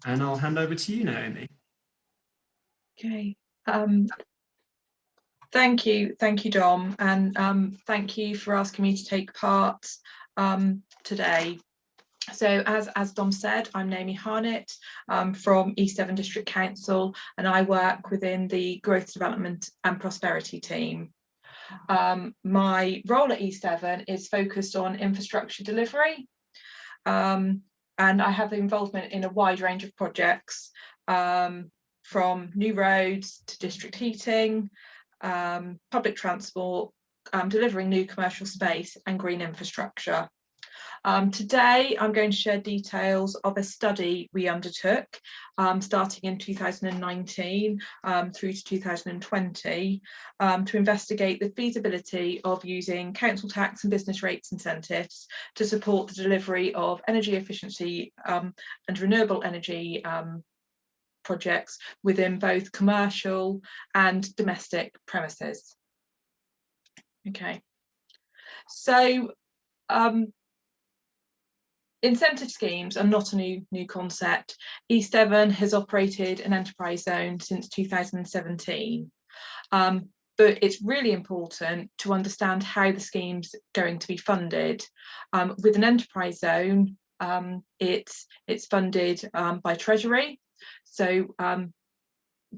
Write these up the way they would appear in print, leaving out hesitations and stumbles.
And I'll hand over to you, Naomi. Okay. Thank you, Dom, and thank you for asking me to take part today. So as Dom said, I'm Naomi Harnett from East Devon District Council, and I work within the Growth, Development and Prosperity team. My role at East Devon is focused on infrastructure delivery, and I have involvement in a wide range of projects, from new roads to district heating, public transport, delivering new commercial space and green infrastructure. Today, I'm going to share details of a study we undertook starting in 2019 through to 2020 to investigate the feasibility of using council tax and business rates incentives to support the delivery of energy efficiency and renewable energy projects within both commercial and domestic premises. Okay, so incentive schemes are not a new concept. East Devon has operated an enterprise zone since 2017, but it's really important to understand how the scheme's going to be funded. With an enterprise zone, it's funded by Treasury, so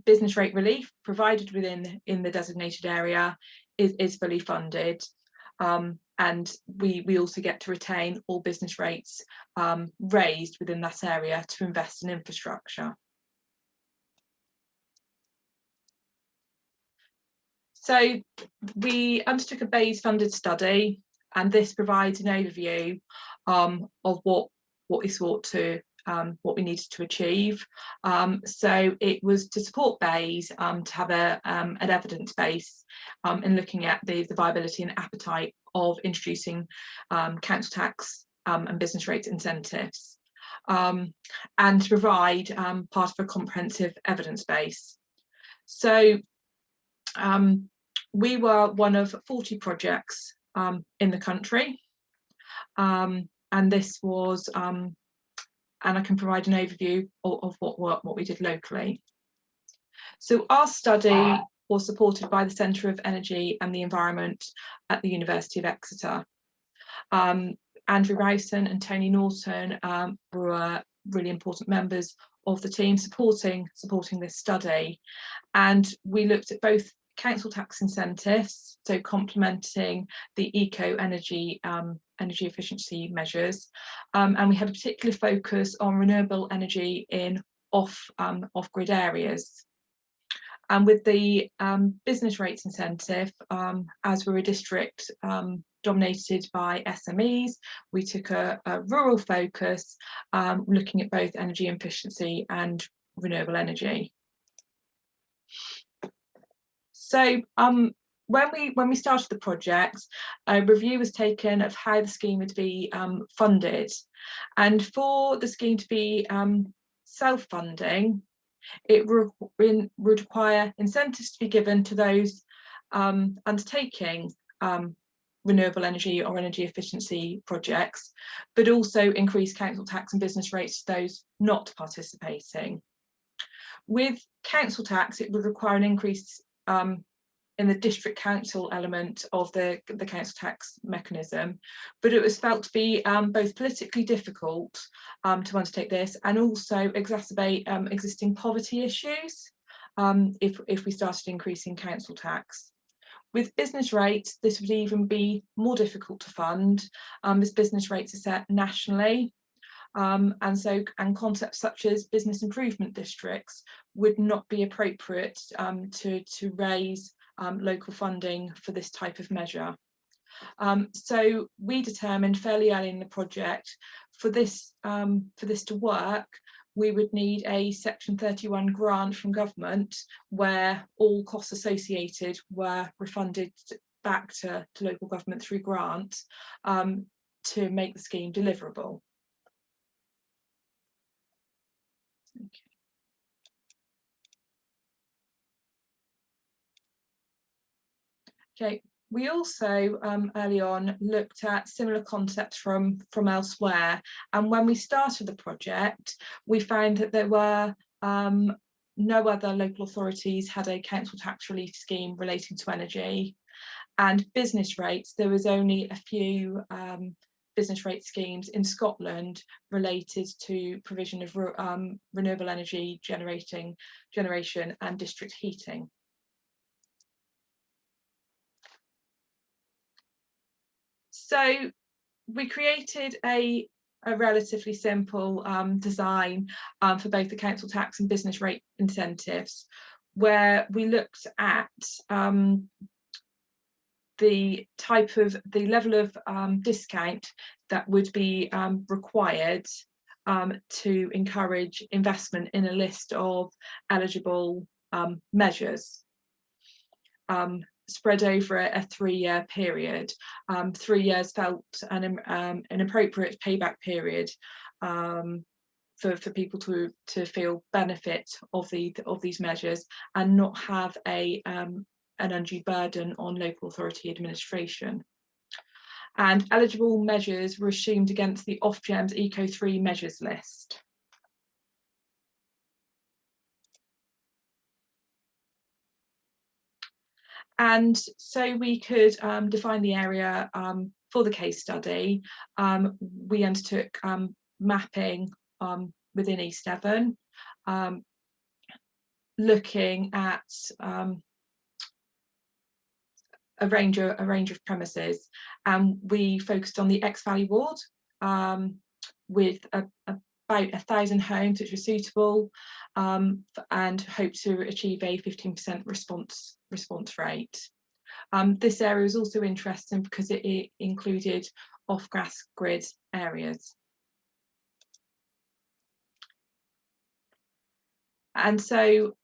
business rate relief provided within the designated area is fully funded. And we also get to retain all business rates raised within that area to invest in infrastructure. So we undertook a BEIS funded study, and this provides an overview of what we sought to what we needed to achieve. So it was to support BEIS to have an evidence base in looking at the viability and appetite of introducing council tax and business rates incentives, and to provide part of a comprehensive evidence base. So we were one of 40 projects in the country, and this was and I can provide an overview of what we did locally. So our study was supported by the Centre of Energy and the Environment at the University of Exeter. Andrew Rowson and Tony Norton were really important members of the team supporting this study, and we looked at both council tax incentives, so complementing the eco-energy energy efficiency measures, and we had a particular focus on renewable energy in off-grid areas. And with the business rates incentive, as we're a district dominated by SMEs, we took a rural focus, looking at both energy efficiency and renewable energy. So when we started the project, a review was taken of how the scheme would be funded, and for the scheme to be self-funding, it would require incentives to be given to those undertaking renewable energy or energy efficiency projects, but also increase council tax and business rates to those not participating. With council tax, it would require an increase in the district council element of the council tax mechanism, but it was felt to be both politically difficult to undertake this and also exacerbate existing poverty issues if we started increasing council tax. With business rates, this would even be more difficult to fund, as business rates are set nationally, and concepts such as business improvement districts would not be appropriate to raise local funding for this type of measure. So we determined fairly early in the project for this to work, we would need a Section 31 grant from government where all costs associated were refunded back to local government through grant to make the scheme deliverable. Okay, We also early on looked at similar concepts from elsewhere, and when we started the project we found that there were no other local authorities had a council tax relief scheme relating to energy, and business rates, there was only a few business rate schemes in Scotland related to provision of renewable energy generation and district heating. So we created a relatively simple design for both the council tax and business rate incentives, where we looked at the level of discount that would be required to encourage investment in a list of eligible measures spread over a 3-year period. 3 years felt an appropriate payback period for people to feel benefit of these measures and not have an undue burden on local authority administration. And eligible measures were assumed against the Ofgem's Eco3 measures list. And so we could define the area for the case study. We undertook mapping within East Devon, looking at a range of premises, and we focused on the X Valley ward with about 1,000 homes which were suitable, and hope to achieve a 15% response rate. This area was also interesting because it included off-gas grid areas. And so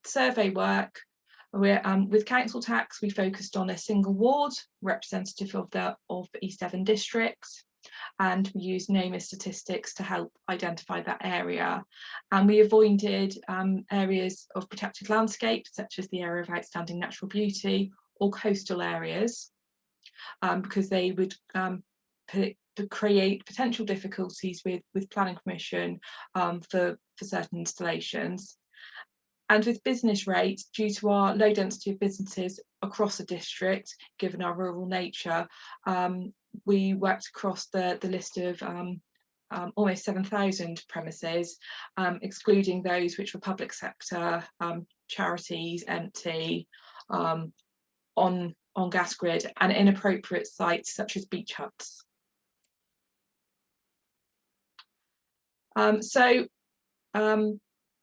survey work, with council tax, we focused on a single ward representative of the East Devon District, and we used NAMA statistics to help identify that area. And we avoided areas of protected landscape, such as the area of outstanding natural beauty or coastal areas, because they would create potential difficulties with planning permission for certain installations. And with business rates, due to our low density of businesses across the district, given our rural nature, we worked across the list of almost 7,000 premises, excluding those which were public sector, charities, empty, on gas grid, and inappropriate sites such as beach huts.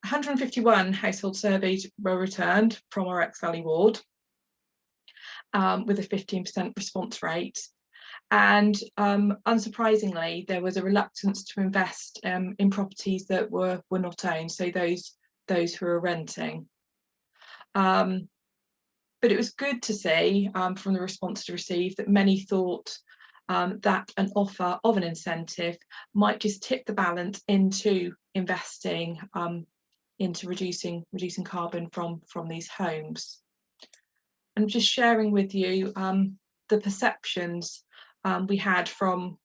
151 household surveys were returned from our X Valley ward with a 15% response rate. And unsurprisingly, there was a reluctance to invest in properties that were not owned, so those who were renting. But it was good to see from the response received that many thought that an offer of an incentive might just tip the balance into investing into reducing carbon from these homes. And just sharing with you the perceptions we had from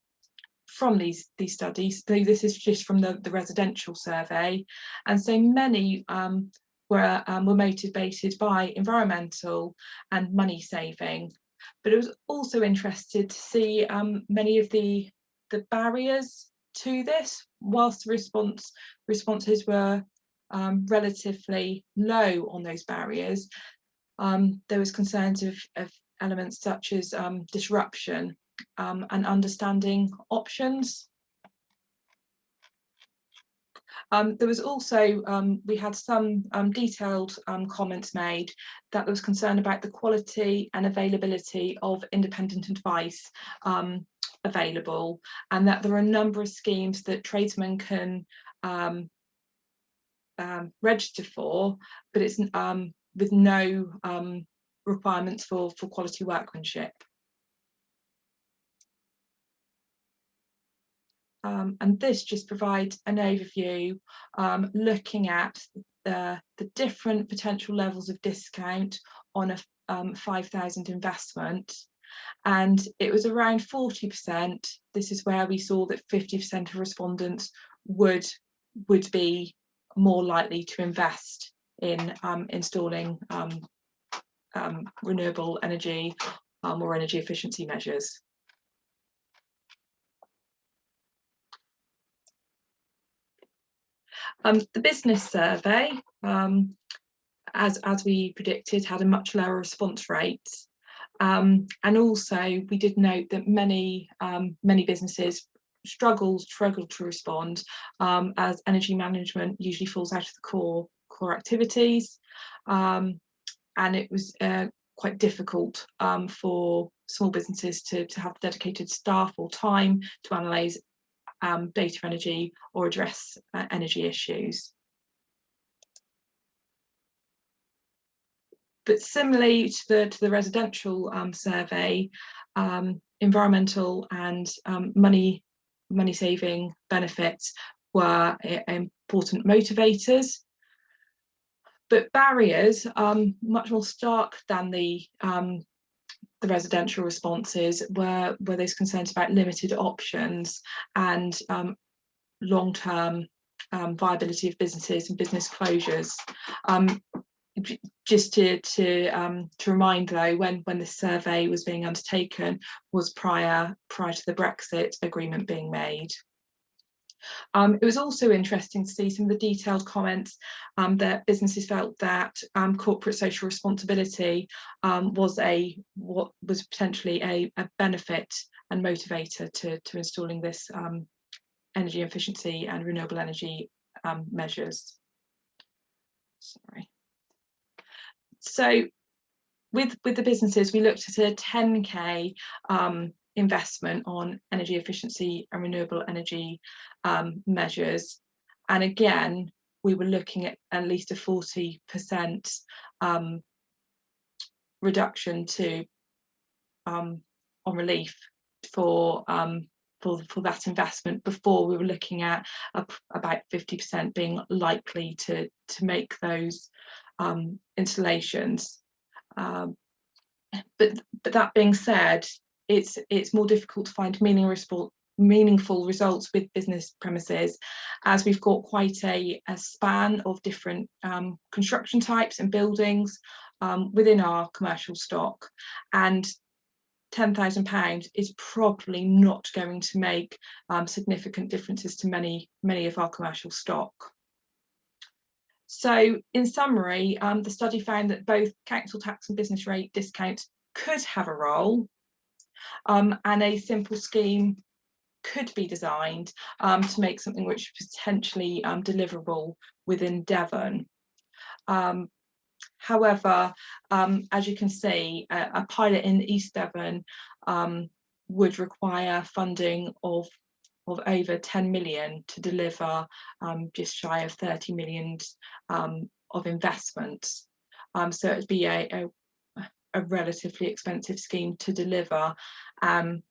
these studies. So this is just from the residential survey, and so many were motivated by environmental and money saving. But it was also interested to see many of the barriers to this. Whilst the responses were relatively low on those barriers, there was concerns of elements such as disruption and understanding options. There was also, we had some detailed comments made that there was concern about the quality and availability of independent advice available, and that there are a number of schemes that tradesmen can register for, but it's with no requirements for quality workmanship. And this just provides an overview looking at the different potential levels of discount on 5,000 investment, and it was around 40%. This is where we saw that 50% of respondents would be more likely to invest in installing renewable energy or energy efficiency measures. The business survey, as we predicted, had a much lower response rate, and also we did note that many businesses struggled to respond, as energy management usually falls out of the core activities, and it was quite difficult for small businesses to have dedicated staff or time to analyse data energy or address energy issues. But similarly to the residential survey, environmental and money saving benefits were important motivators. But barriers, much more stark than the residential responses, were those concerns about limited options and long-term viability of businesses and business closures. Just to remind though, when this survey was being undertaken was prior to the Brexit agreement being made. It was also interesting to see some of the detailed comments that businesses felt that corporate social responsibility was potentially a benefit and motivator to installing this energy efficiency and renewable energy measures. Sorry. So with the businesses, we looked at a 10k investment on energy efficiency and renewable energy measures, and again we were looking at least a 40% reduction to on relief for that investment, before we were looking at about 50% being likely to make those installations. But that being said, it's more difficult to find meaningful results with business premises, as we've got quite a span of different construction types and buildings within our commercial stock, and £10,000 is probably not going to make significant differences to many of our commercial stock. So in summary, the study found that both council tax and business rate discounts could have a role, and a simple scheme could be designed to make something which is potentially deliverable within Devon. However, as you can see, a pilot in East Devon would require funding of over 10 million to deliver just shy of 30 million of investments. So it would be a relatively expensive scheme to deliver, and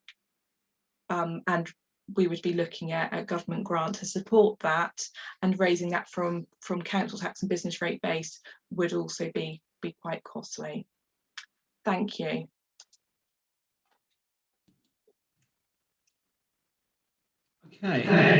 we would be looking at a government grant to support that, and raising that from council tax and business rate base would also be quite costly. Thank you. Okay.